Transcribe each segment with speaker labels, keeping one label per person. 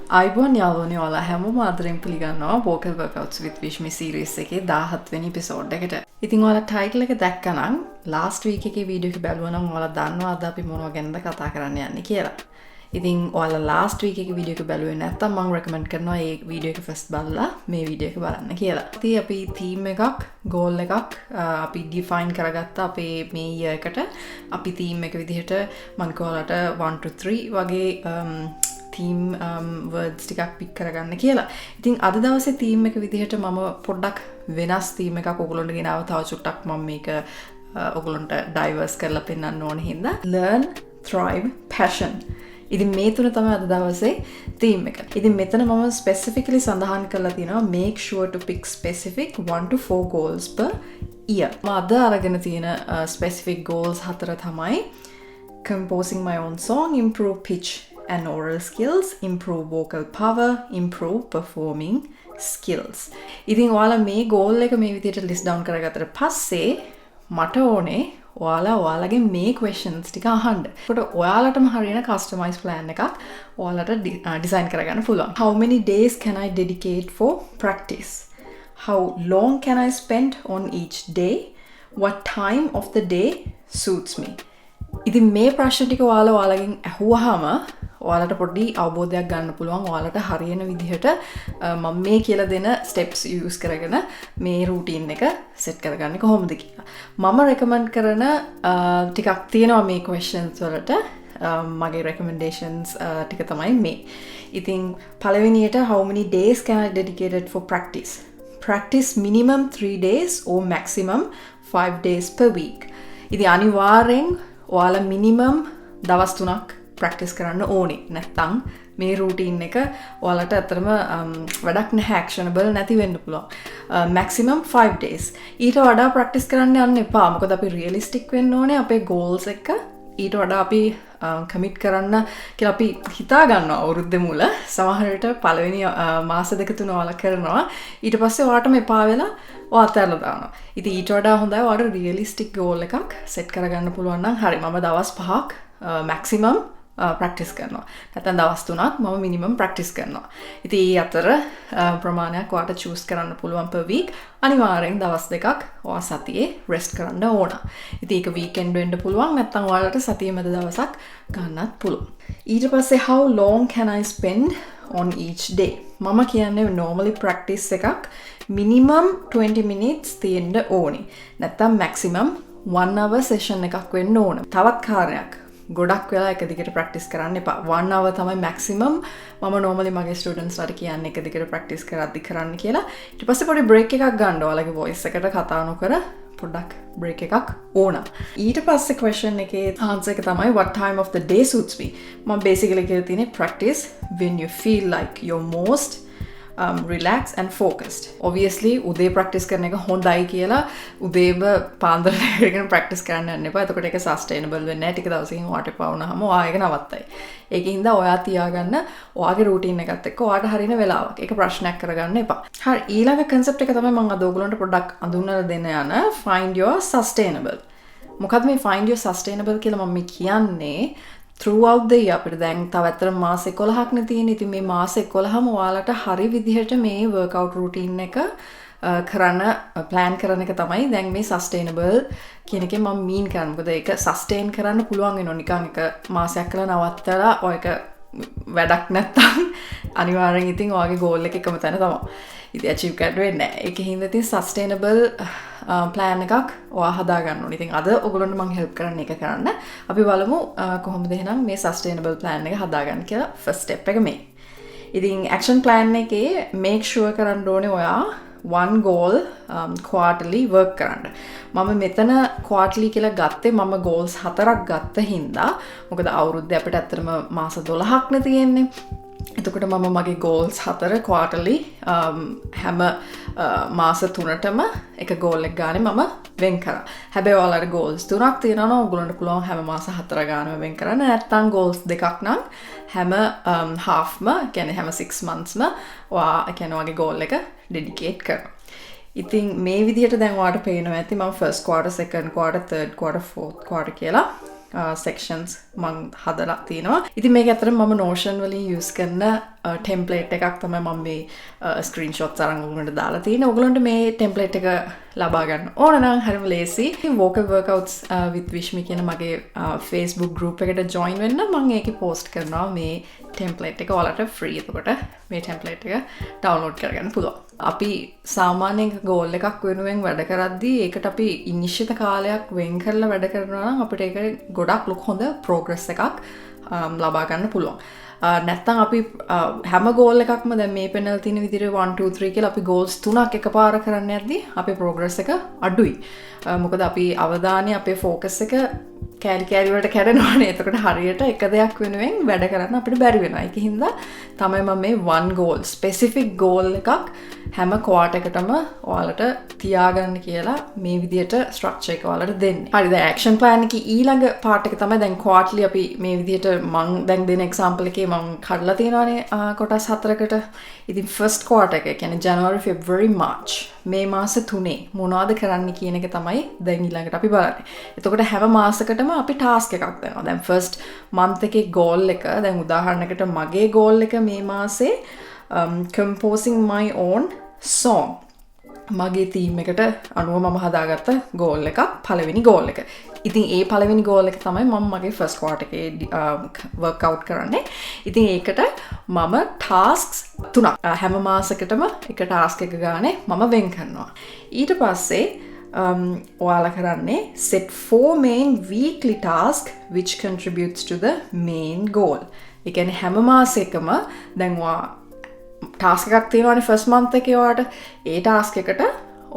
Speaker 1: අයිබෝන් යාළුවනේ ඔයාලා හැමෝම ආදරෙන් පිළිගන්නවා vocal workouts with Vishmi series එකේ 17 වෙනි එපිසෝඩ් එකට. ඉතින් ඔයාලා ටයිටල් එක දැක්කනම් last week එකේ වීඩියෝ එක බැලුවා නම් ඔයාලා දන්නවා අද අපි මොනවා ගැනද කතා කරන්න යන්නේ කියලා. ඉතින් ඔයාලා last week එකේ වීඩියෝ එක බැලුවේ නැත්නම් මම recommend කරනවා මේ වීඩියෝ එක first බලලා මේ වීඩියෝ එක බලන්න කියලා. ඉතින් අපි theme එකක්, goal එකක් අපි define කරගත්තා අපේ මේ year එකට. අපි theme එක විදිහට මම ඔයාලට 1 to 3 වගේ theme words ටිකක් pick කරගන්න කියලා. ඉතින් අද දවසේ theme එක විදිහට මම පොඩ්ඩක් වෙනස් theme එකක් ඔයගොල්ලන්ට ගෙනාව තව චුට්ටක් මම මේක ඔයගොල්ලන්ට diverse කරලා පෙන්නන්න ඕන හින්දා learn, thrive, passion. ඉතින් මේ තුන තමයි අද දවසේ theme එක. ඉතින් මෙතන මම specifically සඳහන් කරලා තියෙනවා make sure to pick specific 1 to 4 goals per year. මම අද අරගෙන තියෙන specific goals හතර තමයි composing my own song, improve pitch and oral skills, improve vocal power, improve performing skills. ඉතින් ඔයාලා මේ goal එක මේ විදිහට list down කරගත්තට පස්සේ මට ඕනේ ඔයාලගේ මේ questions ටික අහන්න. ඒකට ඔයාලටම හරියන customized plan එකක් ඔයාලට design කරගන්න පුළුවන්. How many days can I dedicate for practice? How long can I spend on each day? What time of the day suits me? ඉතින් මේ ප්‍රශ්න ටික ඔයාලගෙන් අහුවාම ඔයාලට පොඩි අවබෝධයක් ගන්න පුළුවන් ඔයාලට හරියන විදිහට මම මේ කියලා දෙන steps use කරගෙන මේ routine එක set කරගන්නේ කොහොමද කියලා. මම recommend කරන ටිකක් තියෙනවා මේ questions වලට මගේ recommendations ටික තමයි මේ. ඉතින් පළවෙනියට how many days can I dedicate it for practice? Practice minimum 3 days or maximum 5 days per week. ඉතින් අනිවාර්යෙන් ඔයාලා minimum දවස් 3ක් practice කරන්න ඕනේ. නැත්නම් මේ routine එක ඔයාලට අතරම වැඩක් නැහැ, actionable නැති වෙන්න පුළුවන්. Maximum 5 days. ඊට වඩා practice කරන්න යන්න එපා. මොකද අපි realistic වෙන්න ඕනේ අපේ goals එක. ඊට වඩා අපි commit කරන්න කියලා අපි හිතා ගන්නවා අවුරුද්දේ මුල. සමහර විට පළවෙනි මාස දෙක තුන ඔයාලා කරනවා. ඊට පස්සේ ඔයාලටම එපා වෙලා ඔයා අතහැරලා දානවා. ඉතින් ඊට වඩා හොඳයි ඔයාලට realistic goal එකක් set කරගන්න පුළුවන් නම් හරි. මම දවස් 5ක් maximum practice කරනවා. නැත්නම් දවස් 3ක් මම minimum practice කරනවා. ඉතින් ඒ අතර ප්‍රමාණයක් ඔයාලට choose කරන්න පුළුවන් per week. අනිවාර්යෙන් දවස් දෙකක් ඔයා සතියේ rest කරන්න ඕන. ඉතින් ඒක weekend වෙන්න පුළුවන්. නැත්නම් ඔයාලට සතියේ මැද දවසක් ගන්නත් පුළුවන්. ඊට පස්සේ how long can I spend on each day? මම කියන්නේ normally practice එකක් minimum 20 minutes තියෙන්න ඕනි. නැත්නම් maximum 1 hour session එකක් වෙන්න ඕන. තවත් කාරණයක් ගොඩක් වෙලා එක දිගට ප්‍රැක්ටිස් කරන්න එපා. 1 hour තමයි maximum. මම normally මගේ students ලාට කියන්නේ එක දිගට ප්‍රැක්ටිස් කරද්දි කරන්න කියලා. ඊට පස්සේ පොඩි break එකක් ගන්න. ඔයාලගේ voice එකට කතා නොකර පොඩ්ඩක් break එකක් ඕන. ඊට පස්සේ question එකේ answer එක තමයි what time of the day suits me. මම basically කියලා තියෙන්නේ practice when you feel like you're most relaxed and focused. Obviously උදේ practice කරන එක හොඳයි කියලා උදේම පාන්දරට කරගෙන practice කරන්න යන්න එපා. එතකොට ඒක sustainable වෙන්නේ නැහැ. ටික දවසකින් ඔයාට එපා වුණාම ඔයා ඒක නවත්තයි. ඒකින්ද ඔයා තියාගන්න ඔයාගේ routine එකත් එක්ක ඔයාට හරියන වෙලාවක්. ඒක ප්‍රශ්නයක් කරගන්න එපා. හරි, ඊළඟ concept එක තමයි මම අද ඔයගොල්ලන්ට පොඩ්ඩක් අඳුන්වලා දෙන්න යන find your sustainable. මොකද්ද මේ find your sustainable කියලා මම කියන්නේ? throughout the year අපිට දැන් තව අතර මාස 11ක් නේ තියෙන්නේ. ඉතින් මේ මාස 11ම ඔයාලට හරි විදිහට මේ workout routine එක කරන්න plan කරන එක තමයි දැන් මේ sustainable කියන එකෙන් මම mean කරන්නේ. මොකද ඒක sustain කරන්න පුළුවන් වෙනවා. නිකන් එක මාසයක් කරලා නවත්තලා ඔයක වැඩක් නැත්තම් අනිවාර්යෙන් ඉතින් ඔයාගේ goal එක එකම තැන තමයි. ඉතින් achieve කරන්න වෙන්නේ නැහැ. ඒකෙන් හින්දා ඉතින් sustainable plan එකක් ඔයා හදා ගන්න ඕනේ. ඉතින් අද ඔයගොල්ලන්ට මම help කරන්න ඒක කරන්න. අපි බලමු කොහොමද එහෙනම් මේ sustainable plan එක හදාගන්න කියලා. first step එක මේ. ඉතින් action plan එකේ make sure කරන්න ඕනේ ඔයා one goal quarterly work කරන්න. මම මෙතන quarterly කියලා ගත්තේ මම goals 4ක් ගත්ත හින්දා. මොකද අවුරුද්දේ අපිට ඇත්තටම මාස 12ක් නේ තියෙන්නේ. එතකොට මම මගේ goals 4 quarterly හැම මාස 3ටම එක goal එක ගානේ මම වෙන් කරා. හැබැයි ඔයාලට goals 3ක් තියෙනවා නම් ඔයගොල්ලන්ට පුළුවන් හැම මාස 4 ගානම වෙන් කරන්න. නැත්නම් goals දෙකක් නම් හැම halfම කියන්නේ හැම 6 monthsම ඔයා කියන්නේ ඔයාගේ goal එක dedicate කරනවා. ඉතින් මේ විදිහට දැන් ඔයාලට පේනවා ඇති මම first quarter, second quarter, third quarter, fourth quarter කියලා sections මං හදලා තියෙනවා. ඉතින් මේක ඇත්තටම මම Notion වලින් use කරන ටෙම්ප්ලේට් එකක් තමයි මම මේ ස්ක්‍රීන්ෂොට්ස් අරන් ඔයගොල්ලන්ට දාලා තියෙන්නේ. ඔයගොල්ලන්ට මේ ටෙම්ප්ලේට් එක ලබා ගන්න ඕන නම් හරිම ලේසි. vocal workouts with Vishmi කියන මගේ Facebook group එකට join වෙන්න මම ඒකේ post කරනවා මේ ටෙම්ප්ලේට් එක ඔයාලට free. එතකොට මේ ටෙම්ප්ලේට් එක download කරගන්න පුළුවන්. අපි සාමාන්‍යයෙන් goal එකක් වෙනුවෙන් වැඩ කරද්දී ඒකට අපි නිශ්චිත කාලයක් වෙන් කරලා වැඩ කරනවා නම් අපිට ඒක ගොඩක් ලොකු හොඳ progress එකක් ලබා ගන්න පුළුවන්. නැත්තම් අපි හැම goal එකක්ම දැන් මේ panel තියෙන විදිහට 1 2 3 කියලා අපි goals 3ක් එකපාර කරන්න යද්දී අපේ progress එක අඩුයි. මොකද අපි අවධානය අපේ focus එක කෑලි වලට කැඩෙනවානේ. එතකොට හරියට එක දෙයක් වෙනුවෙන් වැඩ කරන්න අපිට බැරි වෙනවා. ඒක හින්දා තමයි මම මේ one goal specific goal එකක් හැම quarter එකටම ඔයාලට තියාගන්න කියලා මේ විදිහට structure එක ඔයාලට දෙන්නේ. හරි දැන් action plan එකේ ඊළඟ part එක තමයි දැන් quarterly අපි මේ විදිහට මම දැන් දෙන example එකේ මම කඩලා තියෙනවානේ කොටස් 4කට. ඉතින් first quarter එක කියන්නේ January February March මේ මාස 3 මොනවද කරන්න කියන එක තමයි දැන් ඊළඟට අපි බලන්නේ. එතකොට හැම මාසයකටම අපි task එකක් දෙනවා. දැන් first month එකේ goal එක දැන් උදාහරණයකට මගේ goal එක මේ මාසේ composing my own song මගේ theme එකට අනුව මම හදාගත්ත goal එකක් පළවෙනි goal එක. ඉතින් ඒ පළවෙනි goal එක තමයි මම මගේ first quarter එකේ workout කරන්නේ. ඉතින් ඒකට මම tasks 3ක් හැම මාසයකටම එක task එක ගානේ මම වෙන් කරනවා. ඊට පස්සේ ඔයාලා කරන්නේ set 4 main weekly task which contributes to the main goal. ඒ කියන්නේ හැම මාසෙකම දැන් ඔයා task එකක් තියෙනවානේ first month එකේ ඔයාට. ඒ task එකට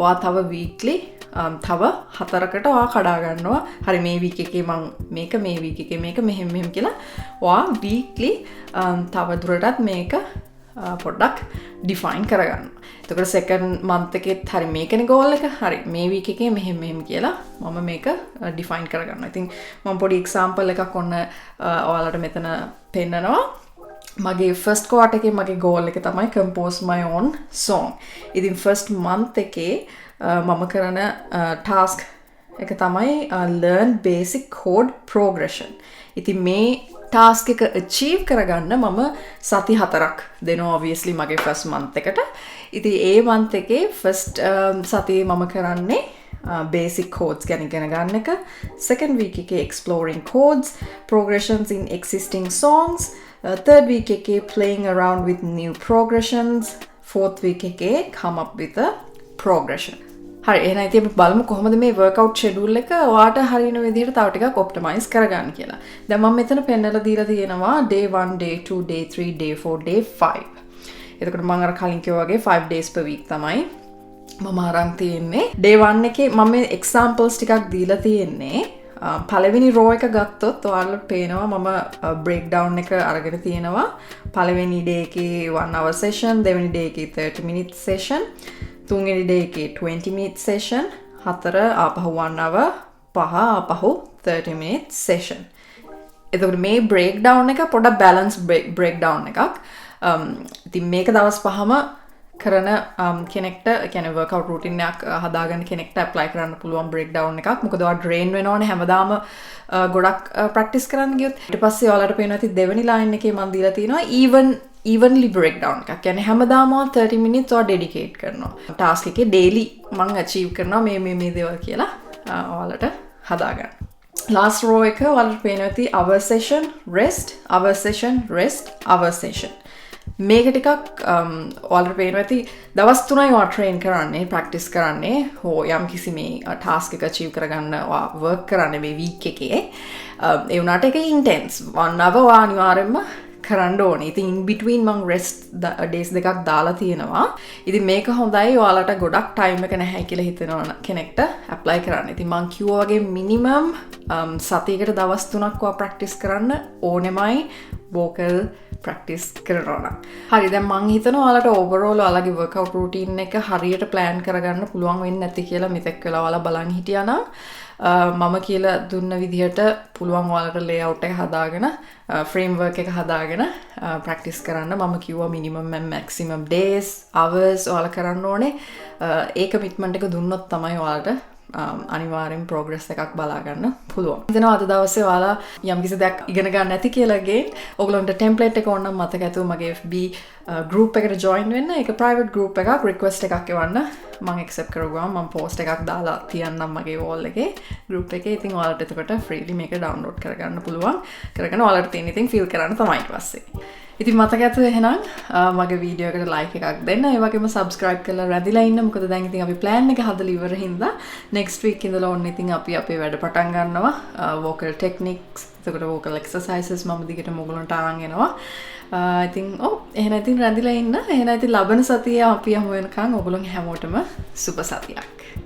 Speaker 1: ඔයා තව weekly තව 4කට ඔයා කඩා ගන්නවා. හරි මේ week එකේ මම මේක මේ week එකේ මේක මෙහෙම කියලා ඔයා weekly තව දුරටත් මේක පොඩ්ඩක් define කරගන්න. එතකොට second month එකේත් හරි මේකනේ goal එක. හරි මේ week එකේ මෙහෙම කියලා මම මේක define කරගන්නවා. ඉතින් මම පොඩි example එකක් ඔන්න ඔයාලට මෙතන පෙන්නනවා. මගේ first quarter එකේ මගේ goal එක තමයි compose my own song. ඉතින් first month එකේ මම කරන task එක තමයි learn basic chord progression. ඉතින් මේ task එක achieve කරගන්න මම සති 4ක් දෙනවා obviously මගේ first month එකට. ඉතින් ඒ month එකේ first සතියේ මම කරන්නේ basic chords ගැන ඉගෙන ගන්න එක. second week එකේ exploring chords, progressions in existing songs. Third week එකේ playing around with new progressions. Fourth week එකේ come up with a progression. හරි එහෙනම් ඉතින් අපි බලමු කොහොමද මේ workout schedule එක ඔයාට හරියන විදිහට තව ටිකක් optimize කරගන්න කියලා. දැන් මම මෙතන පෙන්නලා දීලා තියෙනවා day 1, day 2, day 3, day 4, day 5. එතකොට මම අර කලින් කිව්වා වගේ 5 days per week තමයි මම අරන් තියෙන්නේ. day 1 එකේ මම මේ examples ටිකක් දීලා තියෙන්නේ. පළවෙනි row එක ගත්තොත් ඔයාලට පේනවා මම breakdown එක අරගෙන තියෙනවා. පළවෙනි day එකේ 1 hour session, දෙවෙනි day එකේ 30 minute session, තුන්වෙනි day එකේ 20 minute session, 4 ආපහු 1 hour, 5 ආපහු 30 minute session. එතකොට මේ breakdown එක පොඩ්ඩක් balance breakdown එකක්. ඉතින් මේක දවස් 5ම කරන කෙනෙක්ට කියන්නේ workout routine එකක් හදාගන්න කෙනෙක්ට apply කරන්න පුළුවන් breakdown එකක්. මොකද ඔයා drain වෙනවනේ හැමදාම ගොඩක් practice කරන්න ගියොත්. ඊට පස්සේ ඔයාලට පේනවා ඉතින් දෙවෙනි line එකේ මම දීලා තියෙනවා evenly breakdown එකක්. කියන්නේ හැමදාම 30 minutes ඔයා dedicate කරනවා. task එකේ daily මම achieve කරනවා මේ දේවල් කියලා ඔයාලට හදාගන්න. last row එක ඔයාලට පේනවා ඉතින් hour session rest, hour session rest, hour session. මේක ටිකක් ඔයාලට පේනවා ඇති දවස් 3යි ඔයා train කරන්නේ practice කරන්නේ හෝ යම් කිසි මේ task එක achieve කරගන්න ඔයා work කරන්නේ මේ week එකේ. ඒ වුණාට ඒක intense 1 hour ඔයා අනිවාර්යෙන්ම කරන්න ඕනේ. ඉතින් in between මම rest days දෙකක් දාලා තියෙනවා. ඉතින් මේක හොඳයි ඔයාලට ගොඩක් time එක නැහැ කියලා හිතෙනවා කෙනෙක්ට apply කරන්න. ඉතින් මම කිව්වා වගේ minimum සතියකට දවස් 3ක් ඔයා practice කරන්න ඕනෙමයි vocal practice කරනවා නම්. හරි දැන් මම හිතනවා ඔයාලට overall ඔයාලගේ workout routine එක හරියට plan කරගන්න පුළුවන් වෙන්නේ නැති කියලා මෙතෙක් වෙලා ඔයාලා බලන් හිටියා නම් මම කියලා දුන්න විදිහට පුළුවන් ඔයාලට layout එක හදාගෙන framework එක හදාගෙන practice කරන්න. මම කිව්වා minimum and maximum days hours ඔයාලා කරන්න ඕනේ. ඒ commitment එක දුන්නොත් තමයි ඔයාලට අනිවාර්යෙන් ප්‍රෝග්‍රස් එකක් බලා ගන්න පුළුවන්. ඉතින් අද දවසේ ඔයාලා යම්කිසි දෙයක් ඉගෙන ගන්න නැති කියලා ගෙන් ඔයගලන්ට ටෙම්ප්ලේට් එක ඕනනම් මතක ඇතුව මගේ FB group එකට join වෙන්න. ඒක private group එකක්, request එකක් එවන්න. මම accept කරගුවා. මම post එකක් දාලා තියන්නම් මගේ wall එකේ group එකේ. ඉතින් ඔයාලට එතකොට freely මේක download කරගන්න පුළුවන්. කරගෙන ඔයාලට තියෙන ඉතින් fill කරන්න තමයි ඊට පස්සේ. ඉතින් මතක ඇතුව එහෙනම් මගේ වීඩියෝ එකට like එකක් දෙන්න. ඒ වගේම subscribe කරලා රැඳිලා ඉන්න. මොකද දැන් ඉතින් අපි plan එක හදලා ඉවර හින්දා next week ඉඳලා ඔන්න ඉතින් අපි අපේ වැඩ පටන් ගන්නවා. vocal techniques, එතකොට vocal exercises මම දිගටම ඔයගලන්ට අරන් එනවා. ඉතින් එහෙනම් ඉතින් රැඳිලා ඉන්න. එහෙනම් ඉතින් ලබන සතියේ අපි යමු වෙනකන් ඔයගලන් හැමෝටම සුබ සතියක්.